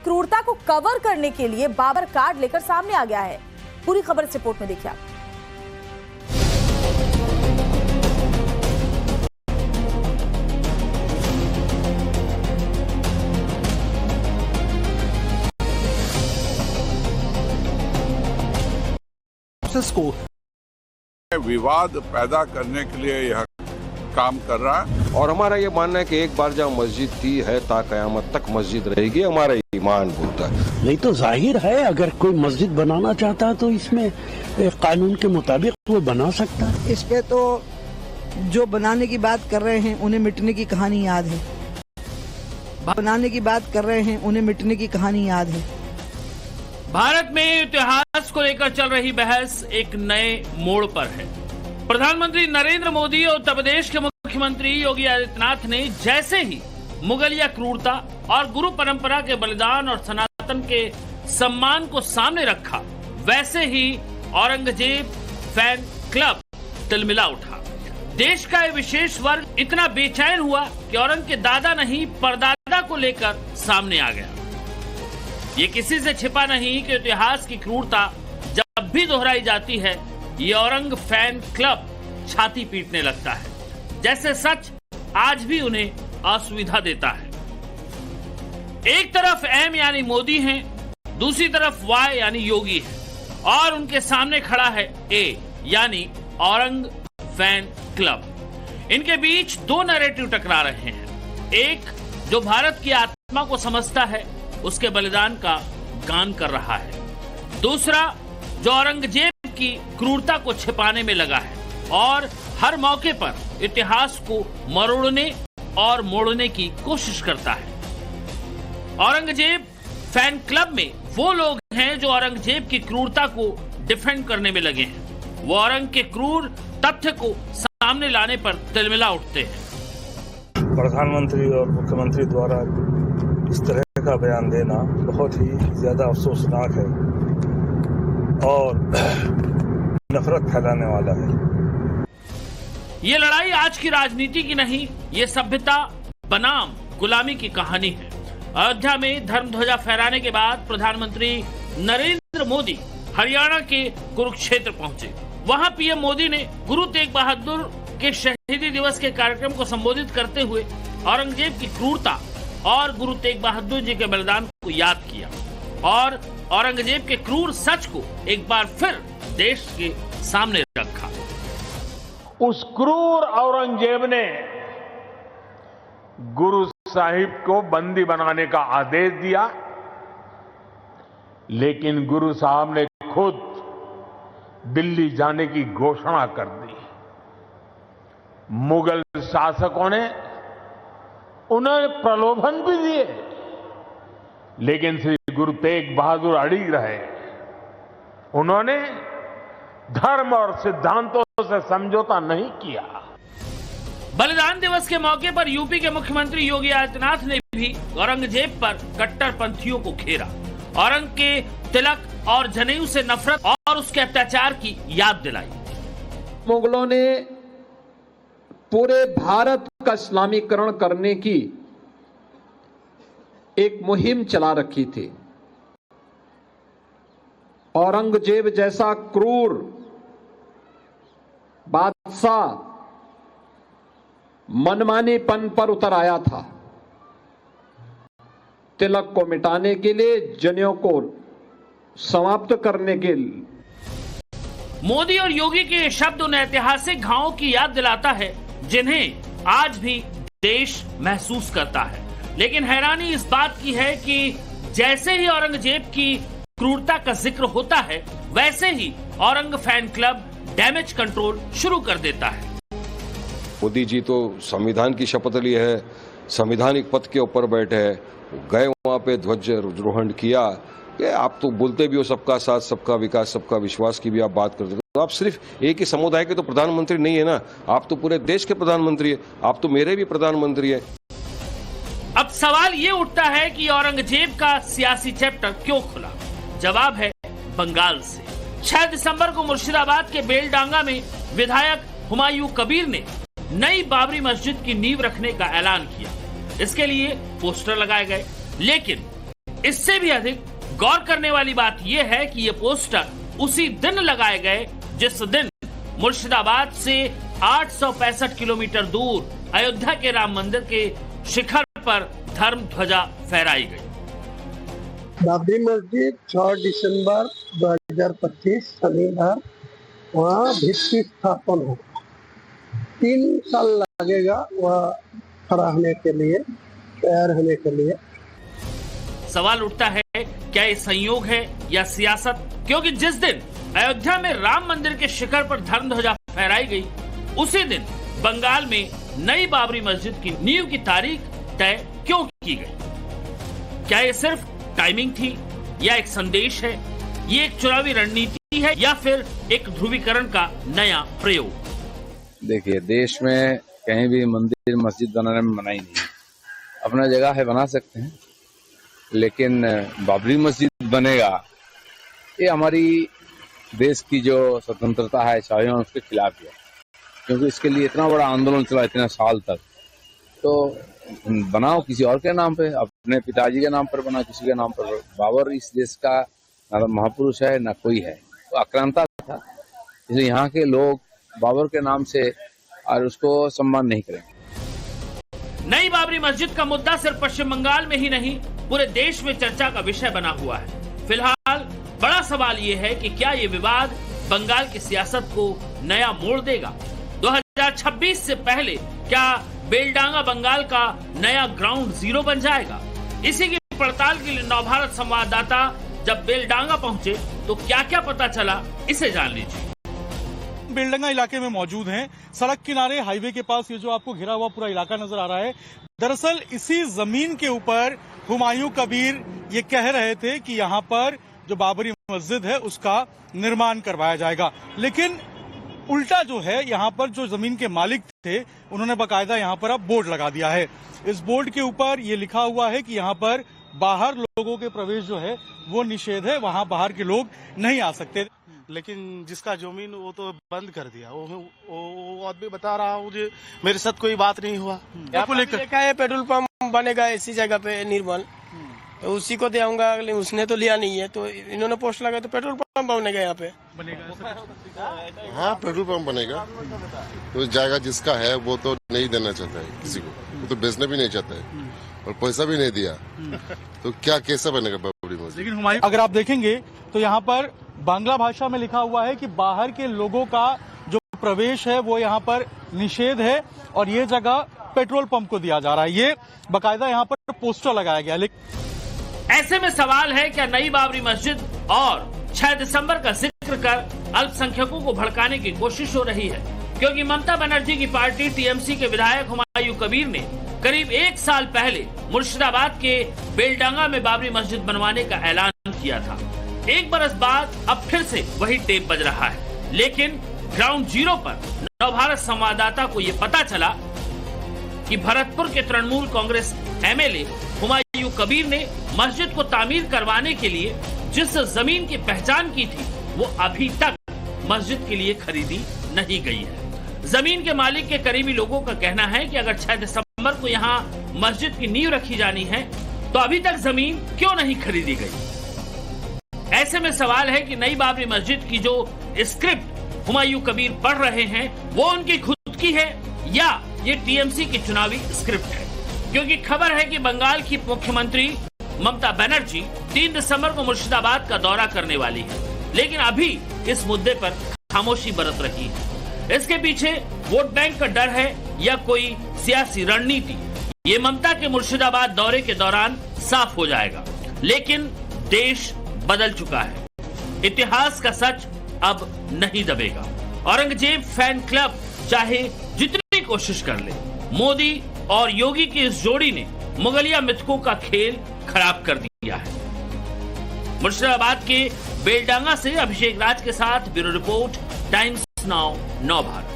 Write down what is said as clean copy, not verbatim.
क्रूरता को कवर करने के लिए बाबर कार्ड लेकर सामने आ गया है। पूरी खबर इस रिपोर्ट में देखिए आप। को विवाद पैदा करने के लिए यह काम कर रहा है। और हमारा ये मानना है कि एक बार जब मस्जिद थी है ता कयामत तक मस्जिद रहेगी, हमारा ईमान बोलता है। नहीं तो जाहिर है अगर कोई मस्जिद बनाना चाहता है तो इसमें कानून के मुताबिक वो बना सकता है। इस पे तो जो बनाने की बात कर रहे हैं उन्हें मिटने की कहानी याद है। बनाने की बात कर रहे हैं उन्हें मिटने की कहानी याद है। भारत में इतिहास को लेकर चल रही बहस एक नए मोड़ पर है। प्रधानमंत्री नरेंद्र मोदी और उत्तर प्रदेश के मुख्यमंत्री योगी आदित्यनाथ ने जैसे ही मुगलिया क्रूरता और गुरु परंपरा के बलिदान और सनातन के सम्मान को सामने रखा, वैसे ही औरंगजेब फैन क्लब तिलमिला उठा। देश का यह विशेष वर्ग इतना बेचैन हुआ कि औरंग के दादा नहीं परदादा को लेकर सामने आ गया। ये किसी से छिपा नहीं कि इतिहास की क्रूरता जब भी दोहराई जाती है, ये औरंग फैन क्लब छाती पीटने लगता है, जैसे सच आज भी उन्हें असुविधा देता है। एक तरफ एम यानी मोदी हैं, दूसरी तरफ वाई यानी योगी है, और उनके सामने खड़ा है ए यानी औरंग फैन क्लब। इनके बीच दो नैरेटिव टकरा रहे हैं। एक जो भारत की आत्मा को समझता है, उसके बलिदान का गान कर रहा है। दूसरा जो औरंगजेब की क्रूरता को छिपाने में लगा है और हर मौके पर इतिहास को मरोड़ने और मोड़ने की कोशिश करता है। औरंगजेब फैन क्लब में वो लोग हैं जो औरंगजेब की क्रूरता को डिफेंड करने में लगे हैं। वो औरंग के क्रूर तथ्य को सामने लाने पर तिलमिला उठते हैं। प्रधानमंत्री और मुख्यमंत्री द्वारा इस तरह का बयान देना बहुत ही ज्यादा अफसोसनाक है और नफरत फैलाने वाला है। ये लड़ाई आज की राजनीति की नहीं, ये सभ्यता बनाम गुलामी की कहानी है। अयोध्या में धर्म ध्वजा फहराने के बाद प्रधानमंत्री नरेंद्र मोदी हरियाणा के कुरुक्षेत्र पहुंचे। वहां पीएम मोदी ने गुरु तेग बहादुर के शहीदी दिवस के कार्यक्रम को संबोधित करते हुए औरंगजेब की क्रूरता और गुरु तेग बहादुर जी के बलिदान को याद किया और औरंगजेब के क्रूर सच को एक बार फिर देश के सामने रखा। उस क्रूर औरंगजेब ने गुरु साहिब को बंदी बनाने का आदेश दिया, लेकिन गुरु साहब ने खुद दिल्ली जाने की घोषणा कर दी। मुगल शासकों ने उन्हें प्रलोभन भी दिए, लेकिन श्री गुरु तेग बहादुर अड़िग रहे। उन्होंने धर्म और सिद्धांतों से समझौता नहीं किया। बलिदान दिवस के मौके पर यूपी के मुख्यमंत्री योगी आदित्यनाथ ने भी औरंगजेब पर कट्टरपंथियों को घेरा। औरंग के तिलक और जनेऊ से नफरत और उसके अत्याचार की याद दिलाई। मुगलों ने पूरे भारत का इस्लामीकरण करने की एक मुहिम चला रखी थी। औरंगजेब जैसा क्रूर बादशाह मनमानीपन पर उतर आया था। तिलक को मिटाने के लिए, जनेऊ को समाप्त करने के लिए। मोदी और योगी के ये शब्द उन ऐतिहासिक घावों की याद दिलाता है जिन्हें आज भी देश महसूस करता है। लेकिन हैरानी इस बात की है कि जैसे ही औरंगजेब की क्रूरता का जिक्र होता है, वैसे ही औरंग फैन क्लब डैमेज कंट्रोल शुरू कर देता है। मोदी जी तो संविधान की शपथ ली है, संवैधानिक पद के ऊपर बैठे हैं, गए वहां पे ध्वजारोहण किया। आप तो बोलते भी हो सबका साथ, सबका विकास, सबका विश्वास की भी आप बात करते हो, तो आप सिर्फ एक ही समुदाय के तो प्रधानमंत्री नहीं है ना, आप तो पूरे देश के प्रधानमंत्री है, आप तो मेरे भी प्रधानमंत्री है। अब सवाल ये उठता है कि औरंगजेब का सियासी चैप्टर क्यों खुला? जवाब है बंगाल से। 6 दिसंबर को मुर्शिदाबाद के बेलडांगा में विधायक हुमायूं कबीर ने नई बाबरी मस्जिद की नींव रखने का ऐलान किया। इसके लिए पोस्टर लगाए गए, लेकिन इससे भी अधिक गौर करने वाली बात यह है कि ये पोस्टर उसी दिन लगाए गए जिस दिन मुर्शिदाबाद से 865 किलोमीटर दूर अयोध्या के राम मंदिर के शिखर पर धर्म ध्वजा फहराई गई। बाबरी मस्जिद 6 दिसंबर 2025 शनिवार वहाँ भित्ति स्थापन होगा। 3 साल लगेगा वह खड़ा होने के लिए, तैयार होने के लिए। सवाल उठता है, क्या ये संयोग है या सियासत? क्योंकि जिस दिन अयोध्या में राम मंदिर के शिखर पर धर्म ध्वजा फहराई गई, उसी दिन बंगाल में नई बाबरी मस्जिद की नींव की तारीख तय क्यों की गई? क्या ये सिर्फ टाइमिंग थी या एक संदेश है? ये एक चुनावी रणनीति है या फिर एक ध्रुवीकरण का नया प्रयोग? देखिए, देश में कहीं भी मंदिर मस्जिद बनाने में मनाही नहीं है। अपना जगह है, बना सकते हैं, लेकिन बाबरी मस्जिद बनेगा ये हमारी देश की जो स्वतंत्रता है, स्वाभिमान, उसके खिलाफ है। क्योंकि इसके लिए इतना बड़ा आंदोलन चला इतने साल तक, तो बनाओ किसी और के नाम पे, अपने पिताजी के नाम पर बनाओ, किसी के नाम पर। बाबर इस देश का ना तो महापुरुष है ना कोई है, तो आक्रांता था, इसलिए यहाँ के लोग बाबर के नाम से और उसको सम्मान नहीं करेंगे। नई बाबरी मस्जिद का मुद्दा सिर्फ पश्चिम बंगाल में ही नहीं, पूरे देश में चर्चा का विषय बना हुआ है। फिलहाल बड़ा सवाल ये है कि क्या ये विवाद बंगाल की सियासत को नया मोड़ देगा? 2026 से पहले क्या बेलडांगा बंगाल का नया ग्राउंड जीरो बन जाएगा? इसी की पड़ताल के लिए नवभारत संवाददाता जब बेलडांगा पहुंचे तो क्या क्या पता चला, इसे जान लीजिए। बेलडंगा इलाके में मौजूद हैं। सड़क किनारे हाईवे के पास ये जो आपको घिरा हुआ पूरा इलाका नजर आ रहा है, दरअसल इसी जमीन के ऊपर हुमायूं कबीर ये कह रहे थे कि यहाँ पर जो बाबरी मस्जिद है उसका निर्माण करवाया जाएगा। लेकिन उल्टा जो है, यहाँ पर जो जमीन के मालिक थे उन्होंने बाकायदा यहाँ पर अब बोर्ड लगा दिया है। इस बोर्ड के ऊपर ये लिखा हुआ है कि यहाँ पर बाहर लोगों के प्रवेश जो है वो निषेध है, वहाँ बाहर के लोग नहीं आ सकते। लेकिन जिसका जमीन वो तो बंद कर दिया। वो आदमी बता रहा हूँ, मेरे साथ कोई बात नहीं हुआ। देखा है पेट्रोल पंप बनेगा इसी जगह पे निर्मल, तो उसी को देऊंगा, लेकिन उसने तो लिया नहीं है, तो इन्होंने पोस्ट लगा तो पेट्रोल पंप बनेगा यहाँ पे। हाँ, पेट्रोल पंप बनेगा तो जाएगा, जिसका है वो तो नहीं देना चाहता है किसी को, वो तो बेचना भी नहीं चाहता है और पैसा भी नहीं दिया, तो क्या कैसा बनेगा बाबरी मस्जिद? लेकिन हुमायूं, अगर आप देखेंगे तो यहाँ पर बांग्ला भाषा में लिखा हुआ है कि बाहर के लोगों का जो प्रवेश है वो यहाँ पर निषेध है और ये जगह पेट्रोल पंप को दिया जा रहा है। ये बाकायदा यहाँ पर पोस्टर लगाया गया। लेकिन ऐसे में सवाल है, क्या नई बाबरी मस्जिद और 6 दिसंबर का जिक्र कर अल्पसंख्यकों को भड़काने की कोशिश हो रही है? क्योंकि ममता बनर्जी की पार्टी टीएमसी के विधायक हुमायूं कबीर ने करीब 1 साल पहले मुर्शिदाबाद के बेलडांगा में बाबरी मस्जिद बनवाने का ऐलान किया था। 1 बरस बाद अब फिर से वही टेप बज रहा है। लेकिन ग्राउंड जीरो पर नवभारत संवाददाता को ये पता चला कि भरतपुर के तृणमूल कांग्रेस एमएलए हुमायूं कबीर ने मस्जिद को तामीर करवाने के लिए जिस जमीन की पहचान की थी वो अभी तक मस्जिद के लिए खरीदी नहीं गई है। जमीन के मालिक के करीबी लोगों का कहना है कि अगर 6 दिसंबर को यहाँ मस्जिद की नींव रखी जानी है तो अभी तक जमीन क्यों नहीं खरीदी गई? ऐसे में सवाल है कि नई बाबरी मस्जिद की जो स्क्रिप्ट हुमायूं कबीर पढ़ रहे हैं वो उनकी खुद की है या ये टीएमसी की चुनावी स्क्रिप्ट है? क्योंकि खबर है कि बंगाल की मुख्यमंत्री ममता बनर्जी 3 दिसंबर को मुर्शिदाबाद का दौरा करने वाली है, लेकिन अभी इस मुद्दे पर खामोशी बरत रही है। इसके पीछे वोट बैंक का डर है या कोई सियासी रणनीति, ये ममता के मुर्शिदाबाद दौरे के दौरान साफ हो जाएगा। लेकिन देश बदल चुका है, इतिहास का सच अब नहीं दबेगा। औरंगजेब फैन क्लब चाहे जितनी कोशिश कर ले, मोदी और योगी की इस जोड़ी ने मुगलिया मिथकों का खेल खराब कर दिया है। मुर्शिदाबाद के बेलडांगा से अभिषेक राज के साथ bureau report, times now, Navbharat.